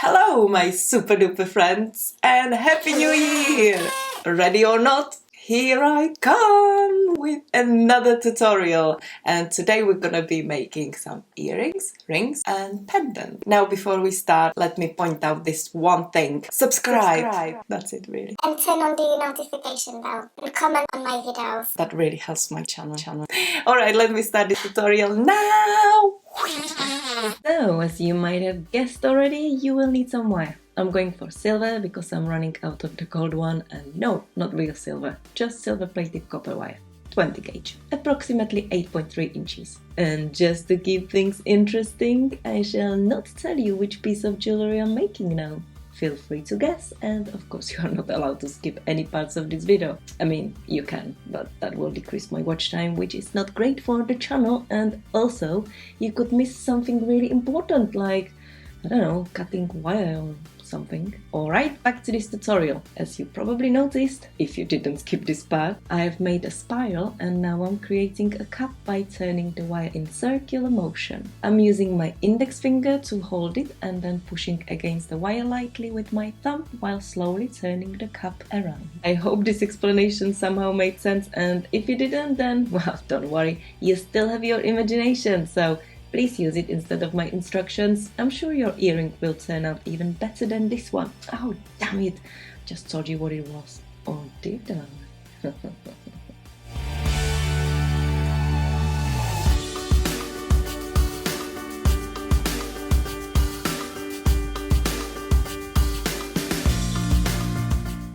Hello, my super duper friends, and Happy New Year! Ready or not, here I come with another tutorial. And today we're gonna be making some earrings, rings, and pendants. Now, before we start, let me point out this one thing. Subscribe. That's it, really. And turn on the notification bell and comment on my videos. That really helps my channel. Alright, let me start this tutorial now! So, as you might have guessed already, you will need some wire. I'm going for silver because I'm running out of the gold one, and no, not real silver, just silver plated copper wire. 20 gauge, approximately 8.3 inches. And just to keep things interesting, I shall not tell you which piece of jewelry I'm making now. Feel free to guess, and of course you are not allowed to skip any parts of this video. I mean, you can, but that will decrease my watch time, which is not great for the channel, and also you could miss something really important, like, I don't know, cutting wire or something. Alright, back to this tutorial. As you probably noticed, if you didn't skip this part, I have made a spiral and now I'm creating a cup by turning the wire in circular motion. I'm using my index finger to hold it and then pushing against the wire lightly with my thumb while slowly turning the cup around. I hope this explanation somehow made sense, and if you didn't, then, well, don't worry, you still have your imagination, so please use it instead of my instructions. I'm sure your earring will turn out even better than this one. Oh, damn it! Just told you what it was. Or did I?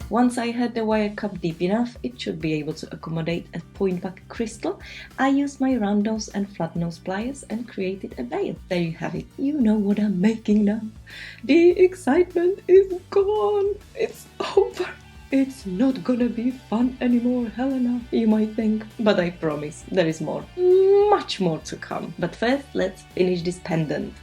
Once I had the wire cup deep enough, it should be able to accommodate a point-back crystal. I used my round nose and flat nose pliers and created a veil. There you have it. You know what I'm making now. The excitement is gone. It's over. It's not gonna be fun anymore, Helena, you might think. But I promise, there is more. Much more to come. But first, let's finish this pendant.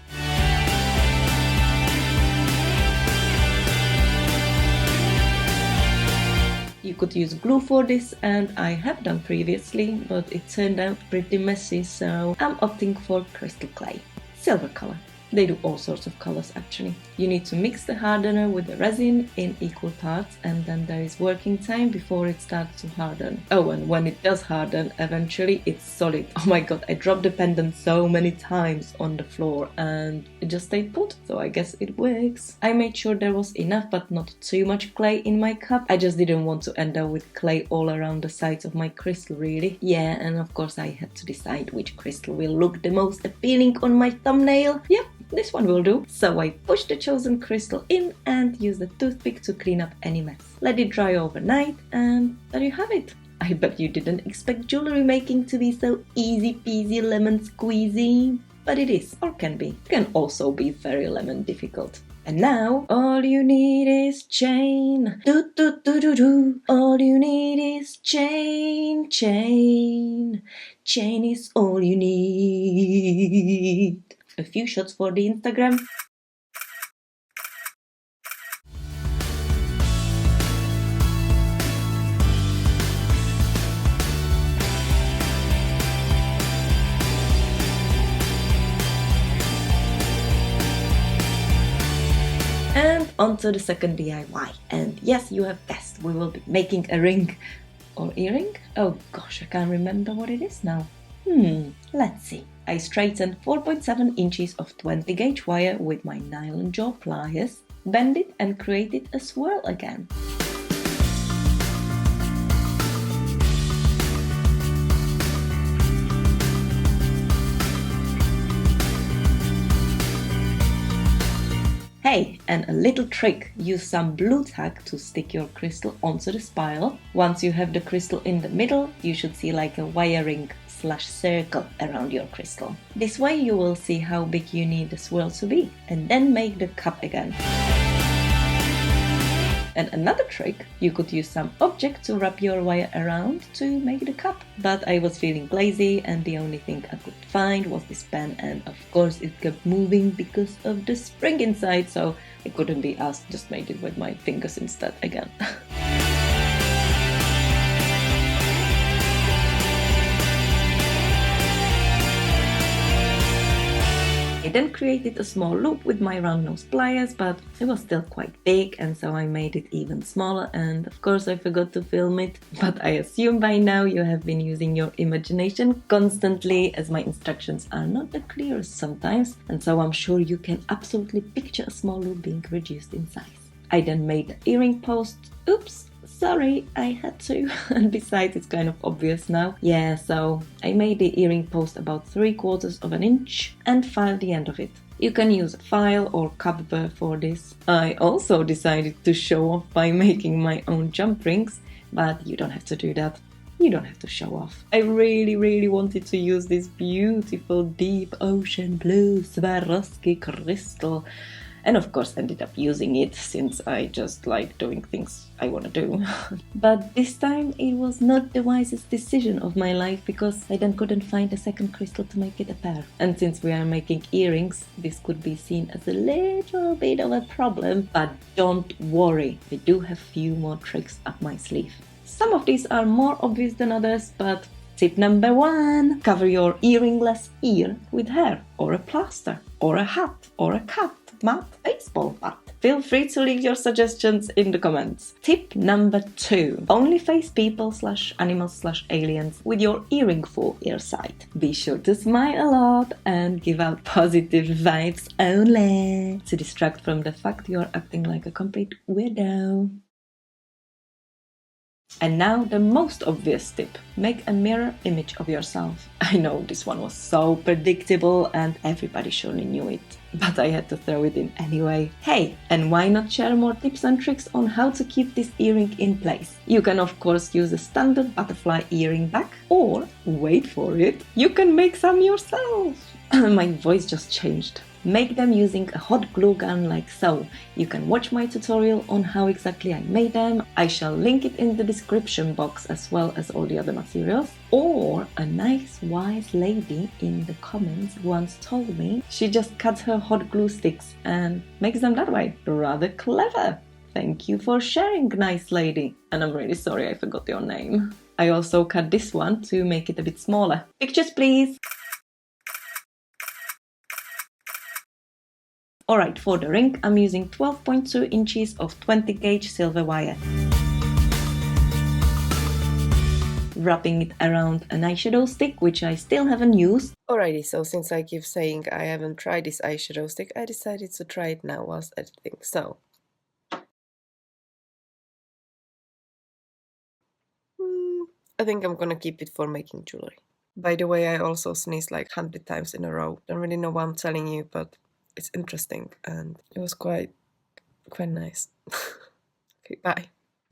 You could use glue for this, and I have done previously, but it turned out pretty messy, so I'm opting for crystal clay. Silver color. They do all sorts of colors actually. You need to mix the hardener with the resin in equal parts, and then there is working time before it starts to harden. Oh, and when it does harden, eventually it's solid. Oh my god, I dropped the pendant so many times on the floor and it just stayed put, so I guess it works. I made sure there was enough but not too much clay in my cup. I just didn't want to end up with clay all around the sides of my crystal, really. Yeah, and of course I had to decide which crystal will look the most appealing on my thumbnail. Yep, this one will do. So I pushed the chosen crystal in and used a toothpick to clean up any mess. Let it dry overnight, and there you have it. I bet you didn't expect jewelry making to be so easy peasy lemon squeezy, but it is, or can be. It can also be very lemon difficult. And now, all you need is chain. Do do do do do. All you need is chain, chain. Chain is all you need. A few shots for the Instagram. And on to the second DIY. And yes, you have guessed, we will be making a ring. Or earring? Oh gosh, I can't remember what it is now. Let's see. I straightened 4.7 inches of 20 gauge wire with my nylon jaw pliers, bend it and created a swirl again. Hey, and a little trick, use some blue tack to stick your crystal onto the spiral. Once you have the crystal in the middle, you should see like a wire ring / circle around your crystal. This way you will see how big you need the swirl to be, and then make the cup again. And another trick, you could use some object to wrap your wire around to make the cup. But I was feeling lazy and the only thing I could find was this pen, and of course it kept moving because of the spring inside, so I couldn't be asked, just made it with my fingers instead again. then created a small loop with my round nose pliers, but it was still quite big, and so I made it even smaller, and of course I forgot to film it. But I assume by now you have been using your imagination constantly, as my instructions are not the clearest sometimes, and so I'm sure you can absolutely picture a small loop being reduced in size. I then made the earring post. Oops! Sorry, I had to. And besides, it's kind of obvious now. Yeah, so I made the earring post about 3/4 of an inch and filed the end of it. You can use a file or cup burr for this. I also decided to show off by making my own jump rings, but you don't have to do that. You don't have to show off. I really wanted to use this beautiful deep ocean blue Swarovski crystal, and of course ended up using it since I just like doing things I want to do. But this time it was not the wisest decision of my life, because I then couldn't find a second crystal to make it a pair. And since we are making earrings, this could be seen as a little bit of a problem, but don't worry, I do have few more tricks up my sleeve. Some of these are more obvious than others, but tip number 1, cover your earringless ear with hair, or a plaster, or a hat, or a cat, mat, baseball bat. Feel free to leave your suggestions in the comments. Tip number 2, only face people / animals / aliens with your earring full ear side. Be sure to smile a lot and give out positive vibes only, to distract from the fact you're acting like a complete weirdo. And now the most obvious tip, make a mirror image of yourself. I know this one was so predictable and everybody surely knew it, but I had to throw it in anyway. Hey, and why not share more tips and tricks on how to keep this earring in place? You can of course use a standard butterfly earring back, or, wait for it, you can make some yourself. My voice just changed. Make them using a hot glue gun like so. You can watch my tutorial on how exactly I made them. I shall link it in the description box, as well as all the other materials. Or a nice wise lady in the comments once told me she just cuts her hot glue sticks and makes them that way. Rather clever. Thank you for sharing, nice lady. And I'm really sorry I forgot your name. I also cut this one to make it a bit smaller. Pictures please! Alright, for the ring I'm using 12.2 inches of 20 gauge silver wire. Wrapping it around an eyeshadow stick, which I still haven't used. Alrighty, so since I keep saying I haven't tried this eyeshadow stick, I decided to try it now whilst editing. So, I think I'm gonna keep it for making jewelry. By the way, I also sneezed like 100 times in a row. Don't really know why I'm telling you, but it's interesting and it was quite nice. Okay, bye.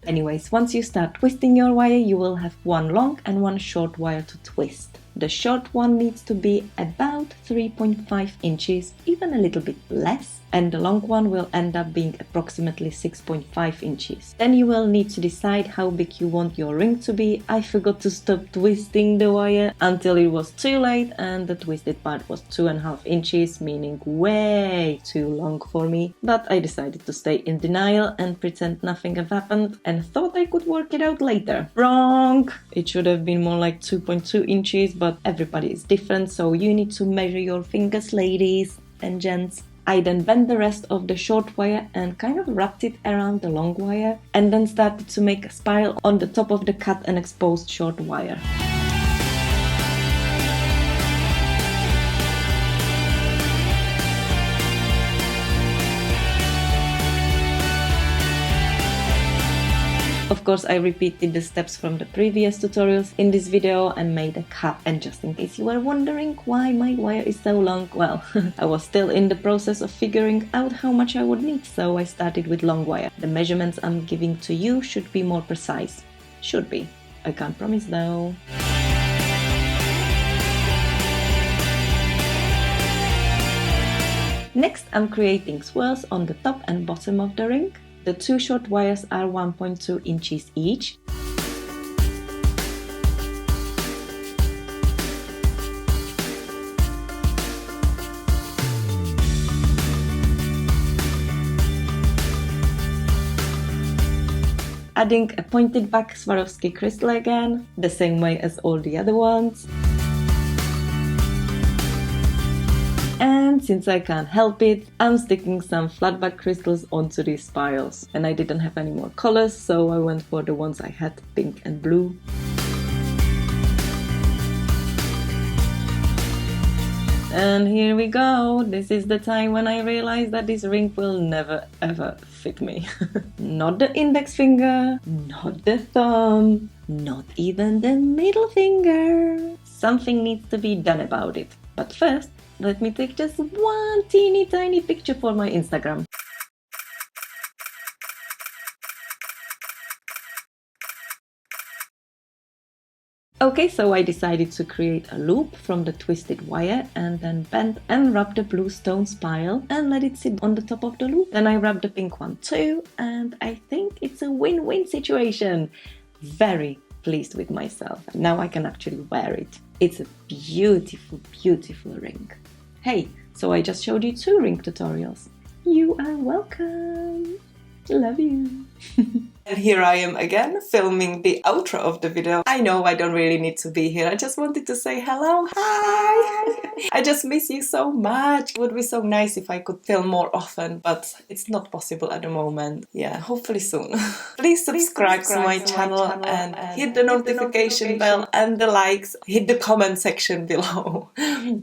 Anyways, once you start twisting your wire, you will have one long and one short wire to twist. The short one needs to be about 3.5 inches, even a little bit less, and the long one will end up being approximately 6.5 inches. Then you will need to decide how big you want your ring to be. I forgot to stop twisting the wire until it was too late, and the twisted part was 2.5 inches, meaning way too long for me. But I decided to stay in denial and pretend nothing had happened, and thought I could work it out later. Wrong! It should have been more like 2.2 inches, but everybody is different, so you need to measure your fingers, ladies and gents. I then bent the rest of the short wire and kind of wrapped it around the long wire, and then started to make a spiral on the top of the cut and exposed short wire. Of course, I repeated the steps from the previous tutorials in this video and made a cut. And just in case you were wondering why my wire is so long, well, I was still in the process of figuring out how much I would need, so I started with long wire. The measurements I'm giving to you should be more precise. Should be. I can't promise though. Next, I'm creating swirls on the top and bottom of the ring. The two short wires are 1.2 inches each. Adding a pointed back Swarovski crystal again, the same way as all the other ones. And since I can't help it, I'm sticking some flatback crystals onto these spirals. And I didn't have any more colors, so I went for the ones I had, pink and blue. And here we go. This is the time when I realized that this ring will never ever fit me. Not the index finger, not the thumb, not even the middle finger. Something needs to be done about it. But first, let me take just one teeny tiny picture for my Instagram. Okay, so I decided to create a loop from the twisted wire and then bend and rub the blue stone spiral and let it sit on the top of the loop. Then I rub the pink one too, and I think it's a win-win situation. Very pleased with myself. Now I can actually wear it. It's a beautiful, beautiful ring. Hey, so I just showed you 2 ring tutorials. You are welcome. Love you. And here I am again, filming the outro of the video. I know I don't really need to be here. I just wanted to say hello, hi! I just miss you so much. It would be so nice if I could film more often, but it's not possible at the moment. Yeah, hopefully soon. Please subscribe to my channel and hit the notification bell and the likes. Hit the comment section below.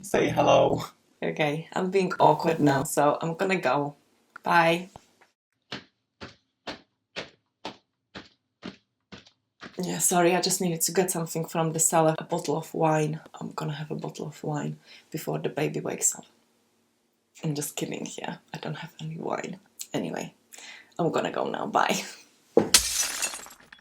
Say hello. Okay, I'm being awkward now, so I'm gonna go. Bye. Yeah, sorry, I just needed to get something from the cellar. A bottle of wine. I'm gonna have a bottle of wine before the baby wakes up. I'm just kidding, yeah. I don't have any wine. Anyway, I'm gonna go now. Bye.